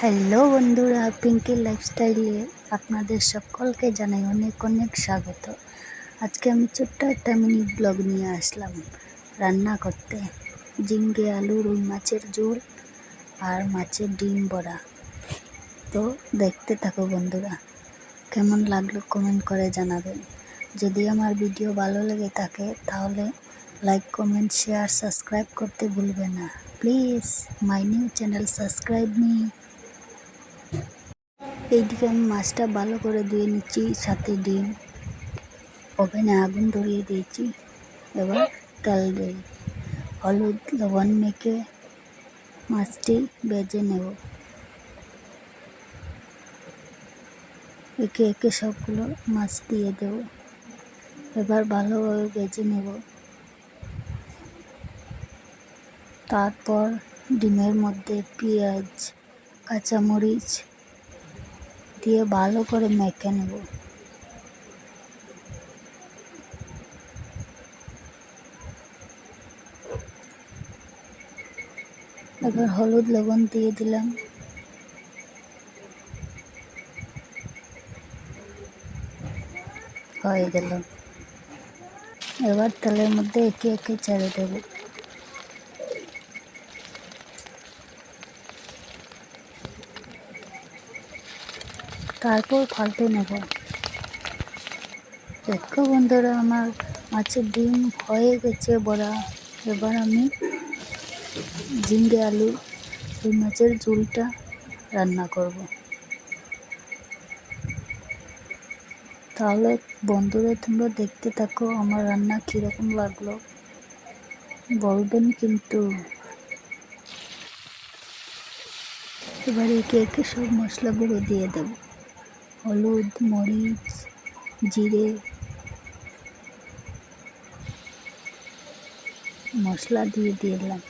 Hello বন্ধুরা, পিঙ্কি লাইফস্টাইলে আপনাদের সকলকে জানাই অনেক অনেক স্বাগত। আজকে আমি ছোট্ট একটা মিনি ব্লগ নিয়ে আসলাম রান্না করতে। ঝিঙ্গে আলু রুই মাছের ঝোল আর মাছের ডিম বড়া। তো দেখতে থাকো বন্ধুরা, কেমন লাগলো কমেন্ট করে জানাবেন। যদি আমার ভিডিও ভালো লেগে থাকে তাহলে লাইক কমেন্ট শেয়ার সাবস্ক্রাইব করতে ভুলবেন না। Please my new channel subscribe me. এইদিকে আমি মাছটা ভালো করে ধুয়ে নিচ্ছি, সাথে ডিম। ওভেনে আগুন ধরিয়ে দিয়েছি। এবার তেল দিয়ে হলুদ লবণ মেখে মাছটি ভেজে নেব। একে একে সবগুলো মাছ দিয়ে দেব। এবার ভালোভাবে ভেজে নেব। তারপর ডিমের মধ্যে পেঁয়াজ কাঁচামরিচ দিয়ে ভালো করে মেখে নেব। এবার হলুদ লবণ দিয়ে দিলাম। হয়ে গেল। এবার তেলের মধ্যে একে একে ছেড়ে দেব। তারপর পাল্টে নেব। দেখো বন্ধুরা, আমার মাছের ডিম হয়ে গেছে বড়া। এবার আমি ঝিঙ্গে আলু রুই মাছের ঝোলটা রান্না করব। তাহলে বন্ধুরা, তোমরা দেখতে থাকো আমার রান্না কীরকম লাগলো, বলবেন কিন্তু। এবার একে একে সব মশলাগুলো দিয়ে দেব। হলুদ মরিচ জিরে মশলা দিয়ে দিলাম।